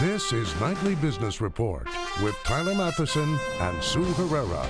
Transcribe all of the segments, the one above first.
This is Nightly Business Report with Tyler Matheson and Sue Herrera.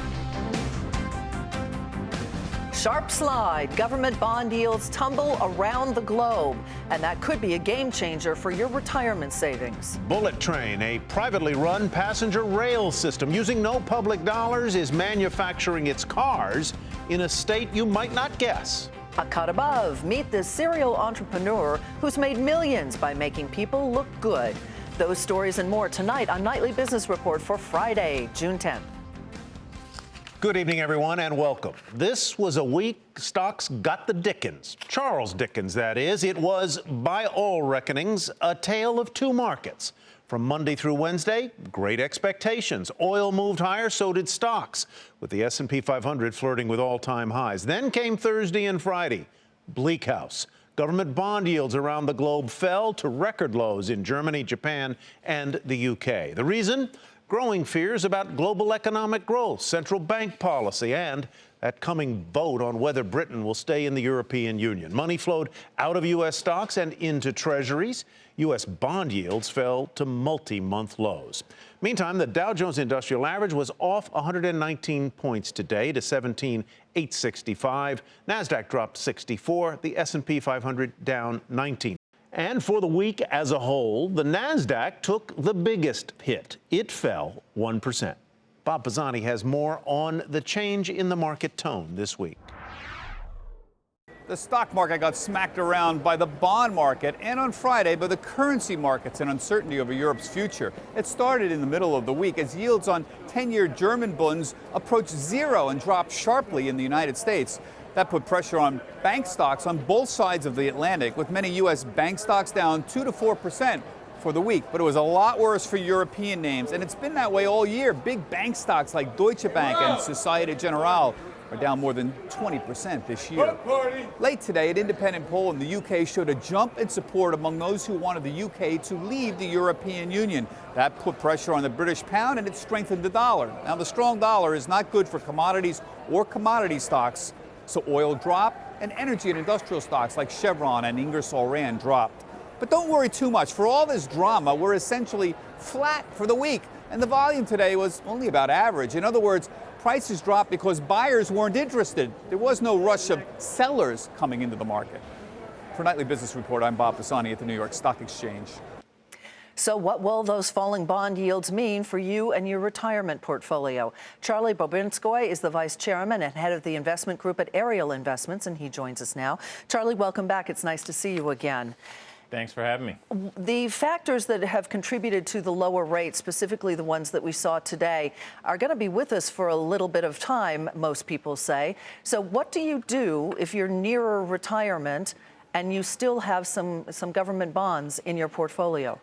Sharp slide. Government bond yields tumble around the globe, and that could be a game changer for your retirement savings. Bullet Train, a privately run passenger rail system using no public dollars, is manufacturing its cars in a state you might not guess. A cut above. Meet this serial entrepreneur who's made millions by making people look good. Those stories and more tonight on Nightly Business Report for Friday, June 10th. Good evening, everyone, and welcome. This was a week stocks got the Dickens. Charles Dickens, that is. It was, by all reckonings, a tale of two markets. From Monday through Wednesday, great expectations. Oil moved higher, so did stocks, with the S&P 500 flirting with all-time highs. Then came Thursday and Friday. Bleak house. Government bond yields around the globe fell to record lows in Germany, Japan, and the UK. The reason? Growing fears about global economic growth, central bank policy, and that coming vote on whether Britain will stay in the European Union. Money flowed out of U.S. stocks and into treasuries. U.S. bond yields fell to multi-month lows. Meantime, the Dow Jones Industrial Average was off 119 points today to 17,865. NASDAQ dropped 64. The S&P 500 down 19. And for the week as a whole, the NASDAQ took the biggest hit. It fell 1%. Bob Pisani has more on the change in the market tone this week. The stock market got smacked around by the bond market and on Friday by the currency markets and uncertainty over Europe's future. It started in the middle of the week as yields on 10-year German bonds approached zero and dropped sharply in the United States. That put pressure on bank stocks on both sides of the Atlantic, with many U.S. bank stocks down 2 to 4% for the week. But it was a lot worse for European names, and it's been that way all year. Big bank stocks like Deutsche Bank and Societe Generale are down more than 20% this year. Late today, an independent poll in the UK showed a jump in support among those who wanted the UK to leave the European Union. That put pressure on the British pound and it strengthened the dollar. Now, the strong dollar is not good for commodities or commodity stocks, so oil dropped and energy and industrial stocks like Chevron and Ingersoll Rand dropped. But don't worry too much. For all this drama, we're essentially flat for the week, and the volume today was only about average. In other words, prices dropped because buyers weren't interested. There was no rush of sellers coming into the market. For Nightly Business Report, I'm Bob Pisani at the New York Stock Exchange. So what will those falling bond yields mean for you and your retirement portfolio? Charlie Bobinskoy is the vice chairman and head of the investment group at Ariel Investments, and he joins us now. Charlie, welcome back. It's nice to see you again. Thanks for having me. The factors that have contributed to the lower rates, specifically the ones that we saw today, are going to be with us for a little bit of time, most people say. So what do you do if you're nearer retirement and you still have some government bonds in your portfolio?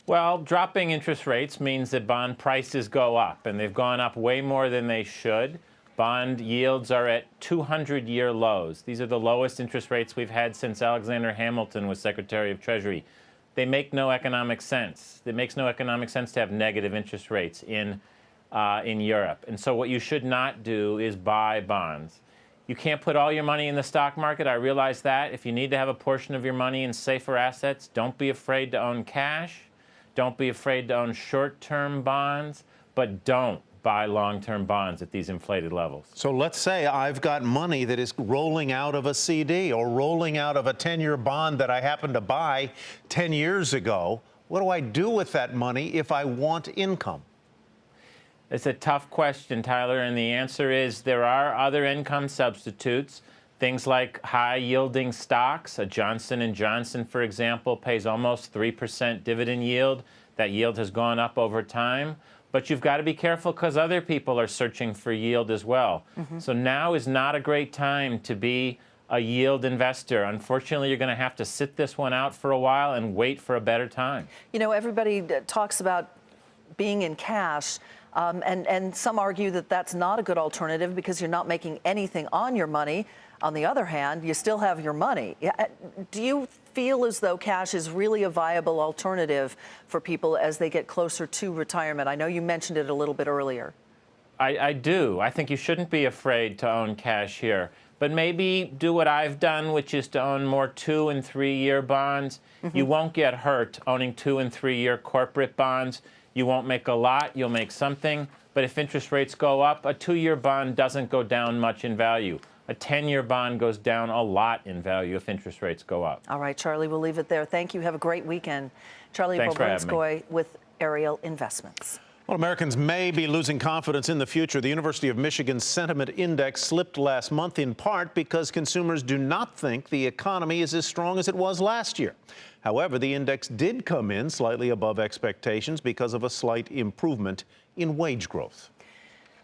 Well, dropping interest rates means that bond prices go up, and they've gone up way more than they should. Bond yields are at 200-year lows. These are the lowest interest rates we've had since Alexander Hamilton was Secretary of Treasury. They make no economic sense. It makes no economic sense to have negative interest rates in Europe. And so what you should not do is buy bonds. You can't put all your money in the stock market. I realize that. If you need to have a portion of your money in safer assets, don't be afraid to own cash. Don't be afraid to own short-term bonds, but don't buy long-term bonds at these inflated levels. So let's say I've got money that is rolling out of a CD or rolling out of a 10-year bond that I happened to buy 10 years ago. What do I do with that money if I want income? It's a tough question, Tyler, and the answer is there are other income substitutes. Things like high-yielding stocks. A Johnson & Johnson, for example, pays almost 3% dividend yield. That yield has gone up over time. But you've got to be careful because other people are searching for yield as well. So now is not a great time to be a yield investor. Unfortunately, you're going to have to sit this one out for a while and wait for a better time. You know, everybody talks about being in cash. And some argue that that's not a good alternative because you're not making anything on your money. On the other hand, you still have your money. Do you feel as though cash is really a viable alternative for people as they get closer to retirement? I know you mentioned it a little bit earlier. I do. I think you shouldn't be afraid to own cash here. But maybe do what I've done, which is to own more 2- and 3-year bonds. You won't get hurt owning 2- and 3-year corporate bonds. You won't make a lot, you'll make something. But if interest rates go up, a 2-year bond doesn't go down much in value. A 10-year bond goes down a lot in value if interest rates go up. All right, Charlie, we'll leave it there. Thank you. Have a great weekend. Charlie Thanks for having me. Bobrinskoy with Ariel Investments. Well, Americans may be losing confidence in the future. The University of Michigan's sentiment index slipped last month in part because consumers do not think the economy is as strong as it was last year. However, the index did come in slightly above expectations because of a slight improvement in wage growth.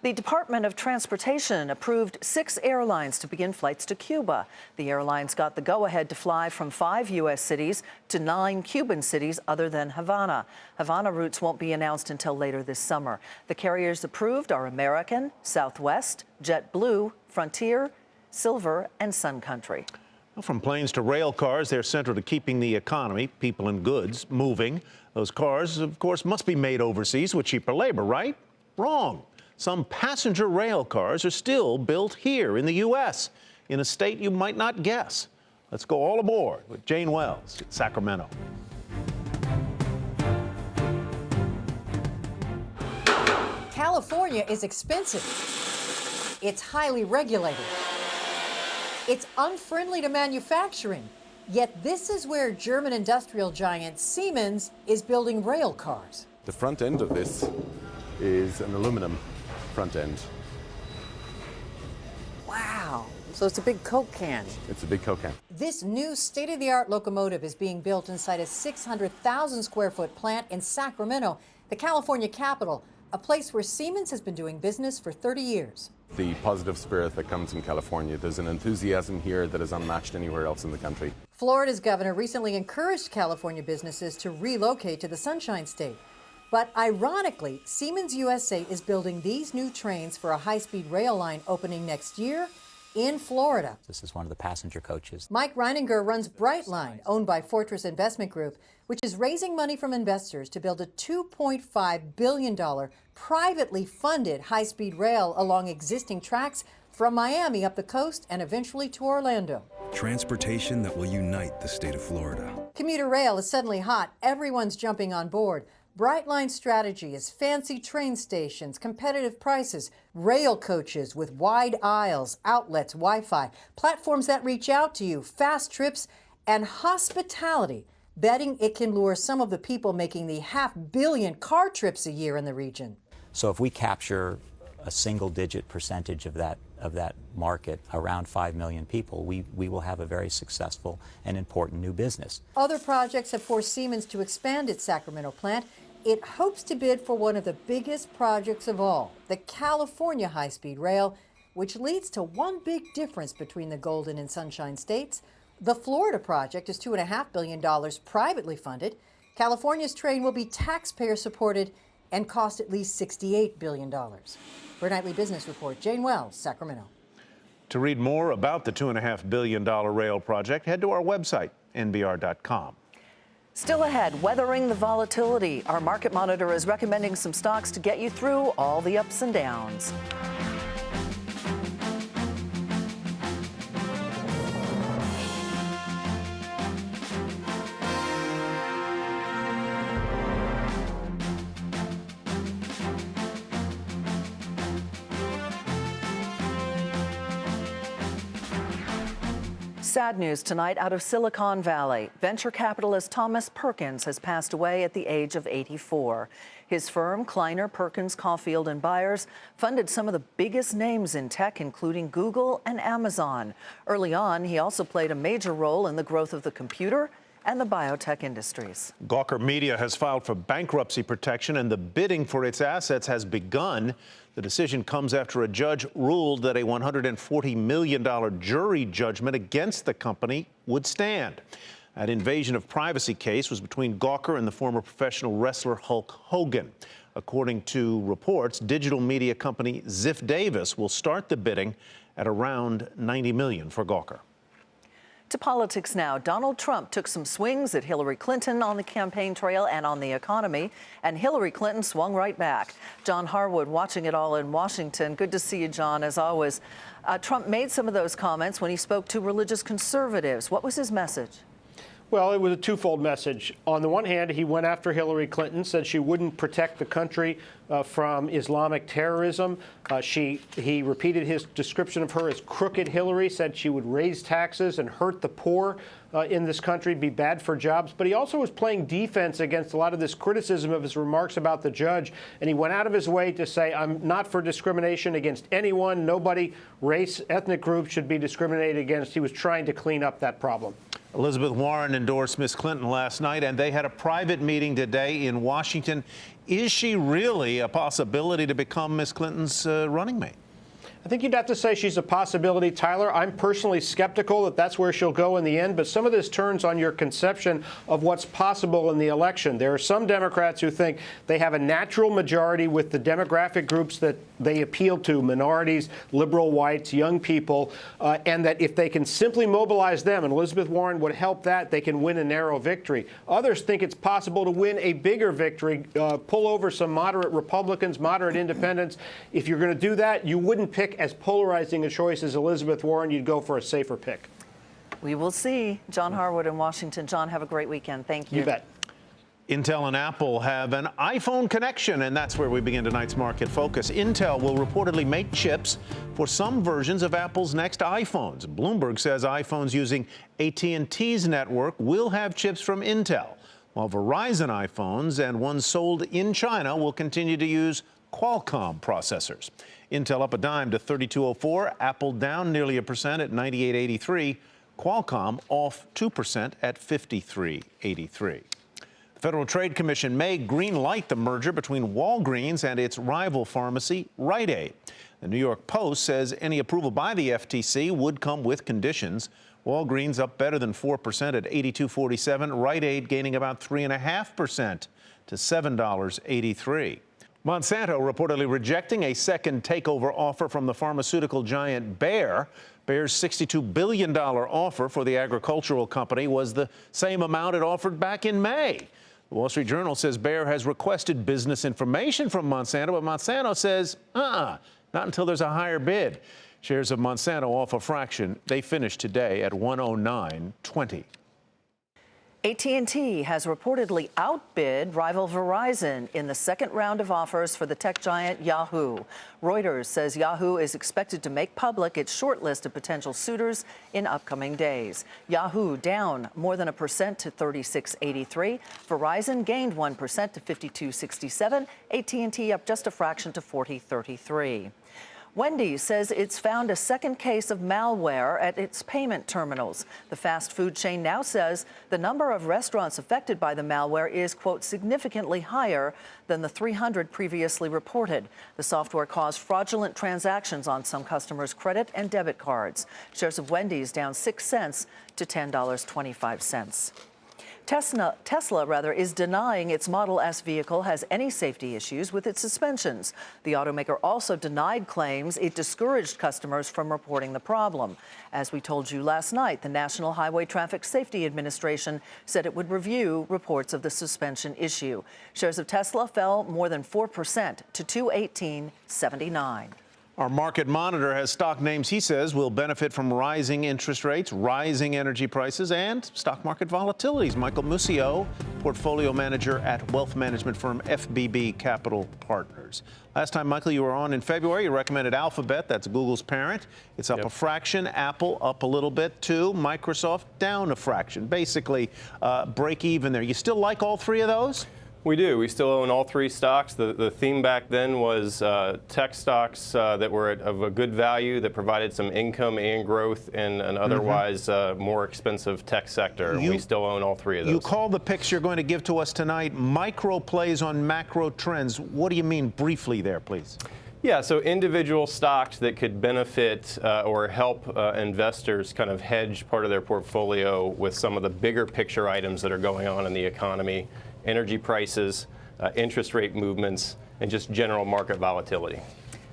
The Department of Transportation approved 6 airlines to begin flights to Cuba. The airlines got the go-ahead to fly from 5 U.S. cities to 9 Cuban cities other than Havana. Havana routes won't be announced until later this summer. The carriers approved are American, Southwest, JetBlue, Frontier, Silver, and Sun Country. From planes to rail cars, they're central to keeping the economy, people and goods, moving. Those cars, of course, must be made overseas with cheaper labor, right? Wrong. Some passenger rail cars are still built here in the U.S., in a state you might not guess. Let's go all aboard with Jane Wells in Sacramento. California is expensive. It's highly regulated. It's unfriendly to manufacturing. Yet this is where German industrial giant Siemens is building rail cars. The front end of this is an aluminum front end. Wow. So it's a big Coke can. It's a big Coke can. This new state-of-the-art locomotive is being built inside a 600,000 square foot plant in Sacramento, the California capital, a place where Siemens has been doing business for 30 years. The positive spirit that comes from California, there's an enthusiasm here that is unmatched anywhere else in the country. Florida's governor recently encouraged California businesses to relocate to the Sunshine State. But ironically, Siemens USA is building these new trains for a high-speed rail line opening next year in Florida. This is one of the passenger coaches. Mike Reininger runs Brightline, owned by Fortress Investment Group, which is raising money from investors to build a $2.5 billion privately funded high-speed rail along existing tracks from Miami up the coast and eventually to Orlando. Transportation that will unite the state of Florida. Commuter rail is suddenly hot. Everyone's jumping on board. Brightline's strategy is fancy train stations, competitive prices, rail coaches with wide aisles, outlets, Wi-Fi, platforms that reach out to you, fast trips, and hospitality, betting it can lure some of the people making the 500 million car trips a year in the region. So if we capture a single-digit percentage of that market, around 5 million people, we will have a very successful and important new business. Other projects have forced Siemens to expand its Sacramento plant. It hopes to bid for one of the biggest projects of all, the California high-speed rail, which leads to one big difference between the Golden and Sunshine States. The Florida project is $2.5 billion privately funded. California's train will be taxpayer-supported and cost at least $68 billion. For Nightly Business Report, Jane Wells, Sacramento. To read more about the $2.5 billion rail project, head to our website, nbr.com. Still ahead, weathering the volatility. Our market monitor is recommending some stocks to get you through all the ups and downs. Sad news tonight out of Silicon Valley. Venture capitalist Thomas Perkins has passed away at the age of 84. His firm, Kleiner Perkins Caulfield and Byers, funded some of the biggest names in tech, including Google and Amazon. Early on, he also played a major role in the growth of the computer and the biotech industries. Gawker Media has filed for bankruptcy protection, and the bidding for its assets has begun. The decision comes after a judge ruled that a $140 million jury judgment against the company would stand. That invasion of privacy case was between Gawker and the former professional wrestler Hulk Hogan. According to reports, digital media company Ziff Davis will start the bidding at around $90 million for Gawker. To politics now. Donald Trump took some swings at Hillary Clinton on the campaign trail and on the economy, and Hillary Clinton swung right back. John Harwood watching it all in Washington. Good to see you, John, as always. Trump made some of those comments when he spoke to religious conservatives. What was his message? Well, it was a twofold message. On the one hand, he went after Hillary Clinton, said she wouldn't protect the country from Islamic terrorism. He repeated his description of her as crooked Hillary, said she would raise taxes and hurt the poor in this country, be bad for jobs. But he also was playing defense against a lot of this criticism of his remarks about the judge. And he went out of his way to say, I'm not for discrimination against anyone. Nobody, race, ethnic group should be discriminated against. He was trying to clean up that problem. Elizabeth Warren endorsed Miss Clinton last night, and they had a private meeting today in Washington. Is she really a possibility to become Miss Clinton's running mate? I think you'd have to say she's a possibility, Tyler. I'm personally skeptical that that's where she'll go in the end, but some of this turns on your conception of what's possible in the election. There are some Democrats who think they have a natural majority with the demographic groups that they appeal to, minorities, liberal whites, young people, and that if they can simply mobilize them, and Elizabeth Warren would help that, they can win a narrow victory. Others think it's possible to win a bigger victory, pull over some moderate Republicans, moderate independents. If you're going to do that, you wouldn't pick as polarizing a choice as Elizabeth Warren. You'd go for a safer pick. We will see. John Harwood in Washington. John, have a great weekend. Thank you. You bet. Intel and Apple have an iPhone connection, and that's where we begin tonight's market focus. Intel will reportedly make chips for some versions of Apple's next iPhones. Bloomberg says iPhones using AT&T's network will have chips from Intel, while Verizon iPhones and ones sold in China will continue to use Qualcomm processors. Intel up a dime to 32.04, Apple down nearly 1% at 98.83, Qualcomm off 2% at 53.83. The Federal Trade Commission may green light the merger between Walgreens and its rival pharmacy, Rite Aid. The New York Post says any approval by the FTC would come with conditions. Walgreens up better than 4% at 82.47, Rite Aid gaining about 3.5% to $7.83. Monsanto reportedly rejecting a second takeover offer from the pharmaceutical giant Bayer. Bayer's $62 billion offer for the agricultural company was the same amount it offered back in May. The Wall Street Journal says Bayer has requested business information from Monsanto, but Monsanto says, not until there's a higher bid. Shares of Monsanto off a fraction. They finished today at $109.20. AT&T has reportedly outbid rival Verizon in the second round of offers for the tech giant Yahoo. Reuters says Yahoo is expected to make public its short list of potential suitors in upcoming days. Yahoo down more than 1% to 36.83. Verizon gained 1% to 52.67. AT&T up just a fraction to 40.33. Wendy's says it's found a second case of malware at its payment terminals. The fast food chain now says the number of restaurants affected by the malware is, quote, significantly higher than the 300 previously reported. The software caused fraudulent transactions on some customers' credit and debit cards. Shares of Wendy's down 6 cents to $10.25. Tesla is denying its Model S vehicle has any safety issues with its suspensions. The automaker also denied claims it discouraged customers from reporting the problem. As we told you last night, the National Highway Traffic Safety Administration said it would review reports of the suspension issue. Shares of Tesla fell more than 4% to $218.79. Our market monitor has stock names he says will benefit from rising interest rates, rising energy prices, and stock market volatilities. Michael Muscio, portfolio manager at wealth management firm FBB Capital Partners. Last time, Michael, you were on in February, you recommended Alphabet. That's Google's parent. It's up a fraction. Apple up a little bit, too. Microsoft down a fraction. Basically, break even there. You still like all three of those? We do. We still own all three stocks. The theme back then was tech stocks that were of a good value, that provided some income and growth in an otherwise more expensive tech sector. We still own all three of those. You call the picks you're going to give to us tonight micro plays on macro trends. What do you mean briefly there, please? Yeah, so individual stocks that could benefit or help investors kind of hedge part of their portfolio with some of the bigger picture items that are going on in the economy. Energy prices, interest rate movements, and just general market volatility.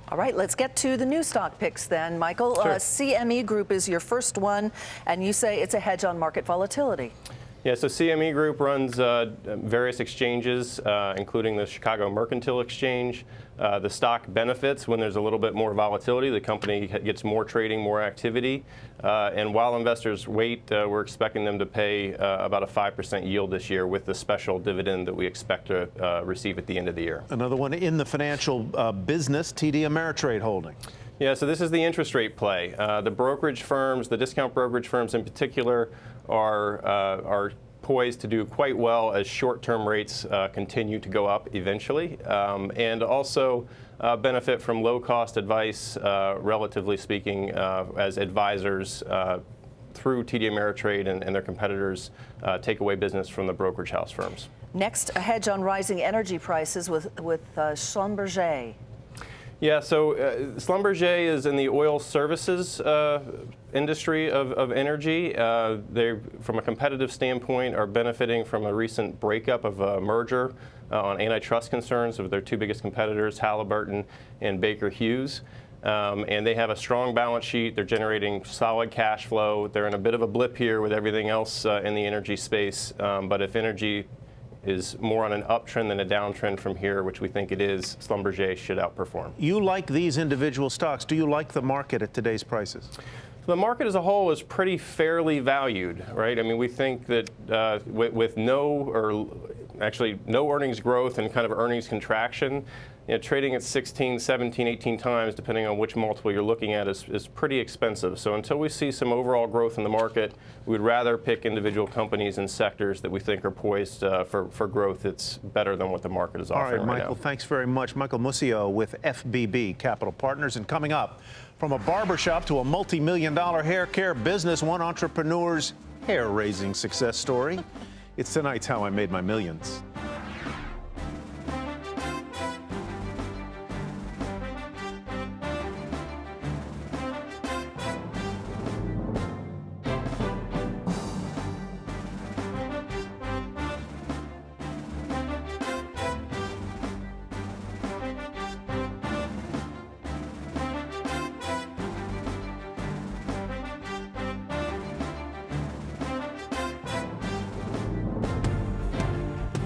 All right, let's get to the new stock picks then, Michael. Sure. CME Group is your first one, and you say it's a hedge on market volatility. Yeah, so CME Group runs various exchanges, including the Chicago Mercantile Exchange. The stock benefits when there's a little bit more volatility. The company gets more trading, more activity. And while investors wait, we're expecting them to pay about a 5% yield this year with the special dividend that we expect to receive at the end of the year. Another one in the financial business, TD Ameritrade Holding. Yeah, so this is the interest rate play. The brokerage firms, the discount brokerage firms in particular, are poised to do quite well as short-term rates continue to go up eventually, and also benefit from low-cost advice, relatively speaking, as advisors through TD Ameritrade and their competitors take away business from the brokerage house firms. Next, a hedge on rising energy prices with Schlumberger. Yeah, so Schlumberger is in the oil services industry of energy. They, from a competitive standpoint, are benefiting from a recent breakup of a merger on antitrust concerns of their two biggest competitors, Halliburton and Baker Hughes. And they have a strong balance sheet. They're generating solid cash flow. They're in a bit of a blip here with everything else in the energy space. But if energy is more on an uptrend than a downtrend from here, which we think it is, Schlumberger should outperform. You like these individual stocks. Do you like the market at today's prices? The market as a whole is pretty fairly valued, right? I mean, we think that with no earnings growth and kind of earnings contraction, trading at 16, 17, 18 times, depending on which multiple you're looking at, is pretty expensive. So until we see some overall growth in the market, we'd rather pick individual companies and sectors that we think are poised for growth that's better than what the market is offering. All right, Michael, thanks very much. Michael Muscio with FBB Capital Partners. And coming up, from a barbershop to a multi-million-dollar hair care business, one entrepreneur's hair-raising success story. It's tonight's How I Made My Millions.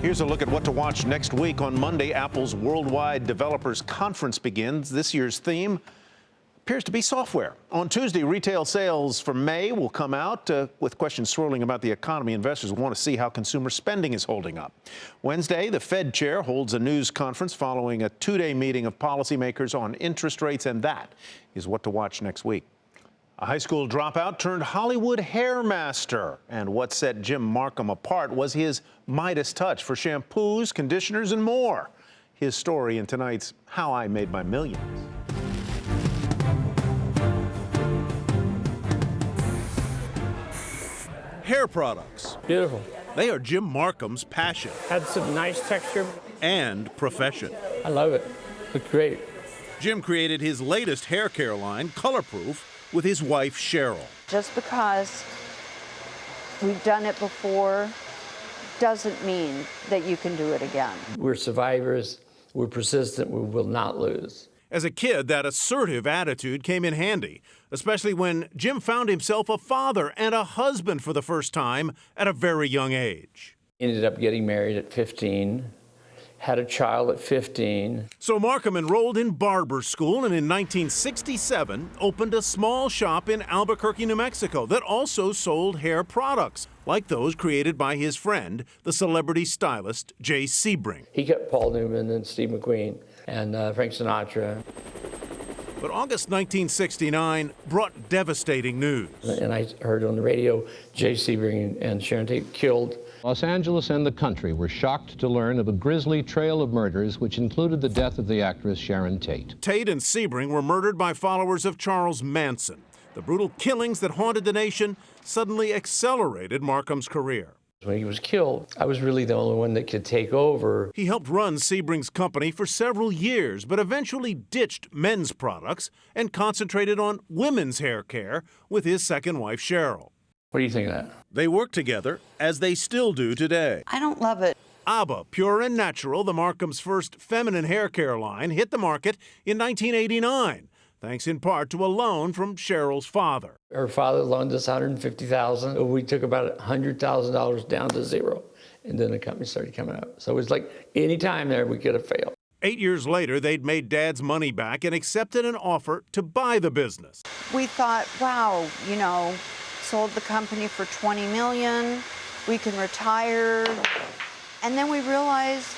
Here's a look at what to watch next week. On Monday, Apple's Worldwide Developers Conference begins. This year's theme appears to be software. On Tuesday, retail sales for May will come out with questions swirling about the economy. Investors want to see how consumer spending is holding up. Wednesday, the Fed chair holds a news conference following a two-day meeting of policymakers on interest rates, and that is what to watch next week. A high school dropout turned Hollywood hair master. And what set Jim Markham apart was his Midas touch for shampoos, conditioners, and more. His story in tonight's How I Made My Millions. Hair products. Beautiful. They are Jim Markham's passion. Had some nice texture. And profession. I love it. Looked great. Jim created his latest hair care line, Colorproof, with his wife, Cheryl. Just because we've done it before doesn't mean that you can do it again. We're survivors. We're persistent. We will not lose. As a kid, that assertive attitude came in handy, especially when Jim found himself a father and a husband for the first time at a very young age. Ended up getting married at 15. Had a child at 15. So Markham enrolled in barber school and in 1967 opened a small shop in Albuquerque, New Mexico that also sold hair products, like those created by his friend, the celebrity stylist Jay Sebring. He kept Paul Newman and Steve McQueen and Frank Sinatra. But August 1969 brought devastating news. And I heard on the radio Jay Sebring and Sharon Tate killed. Los Angeles and the country were shocked to learn of a grisly trail of murders which included the death of the actress Sharon Tate. Tate and Sebring were murdered by followers of Charles Manson. The brutal killings that haunted the nation suddenly accelerated Markham's career. When he was killed, I was really the only one that could take over. He helped run Sebring's company for several years, but eventually ditched men's products and concentrated on women's hair care with his second wife, Cheryl. What do you think of that? They worked together, as they still do today. I don't love it ABBA Pure and Natural, the Markham's first feminine hair care line, hit the market in 1989, thanks in part to a loan from Cheryl's father. Her father loaned us $150,000. We took about $100,000 down to zero, and then the company started coming up. So it was like any time there we could have failed. 8 years later, they'd made Dad's money back and accepted an offer to buy the business. We thought, wow, you know, sold the company for $20 million, we can retire. And then we realized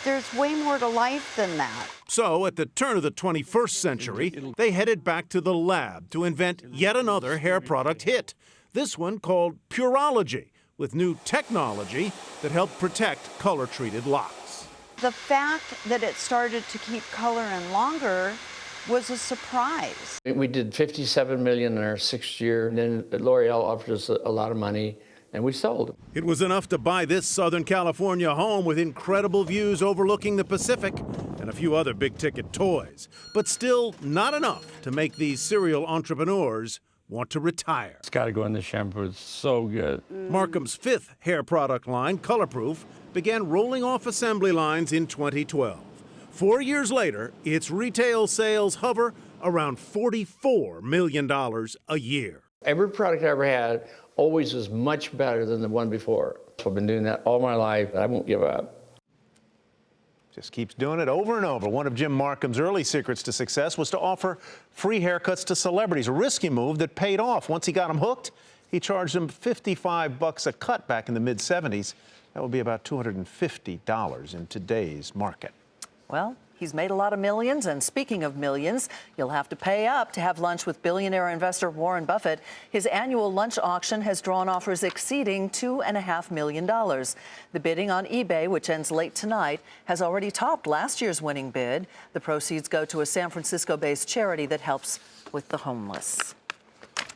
there's way more to life than that. So, at the turn of the 21st century, they headed back to the lab to invent yet another hair product hit. This one called Pureology, with new technology that helped protect color-treated locks. The fact that it started to keep color in longer was a surprise. We did $57 million in our 6th year, and then L'Oreal offered us a lot of money, and we sold. It was enough to buy this Southern California home with incredible views overlooking the Pacific and a few other big-ticket toys, but still not enough to make these serial entrepreneurs want to retire. It's got to go in the shampoo. It's so good. Markham's 5th hair product line, Colorproof, began rolling off assembly lines in 2012. 4 years later, its retail sales hover around $44 million a year. Every product I ever had always was much better than the one before. So I've been doing that all my life. I won't give up. Just keeps doing it over and over. One of Jim Markham's early secrets to success was to offer free haircuts to celebrities, a risky move that paid off. Once he got them hooked, he charged them $55 a cut back in the mid-'70s. That would be about $250 in today's market. Well, he's made a lot of millions, and speaking of millions, you'll have to pay up to have lunch with billionaire investor Warren Buffett. His annual lunch auction has drawn offers exceeding $2.5 million. The bidding on eBay, which ends late tonight, has already topped last year's winning bid. The proceeds go to a San Francisco-based charity that helps with the homeless.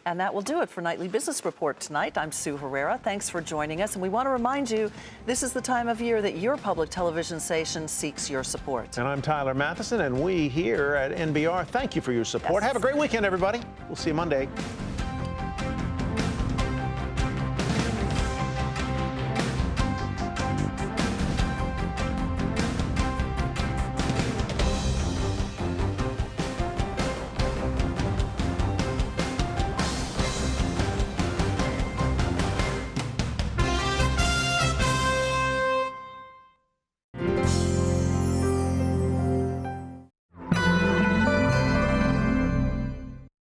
And that will do it for Nightly Business Report tonight. I'm Sue Herrera. Thanks for joining us. And we want to remind you, this is the time of year that your public television station seeks your support. And I'm Tyler Matheson, and we here at NBR thank you for your support. Yes. Have a great weekend, everybody. We'll see you Monday.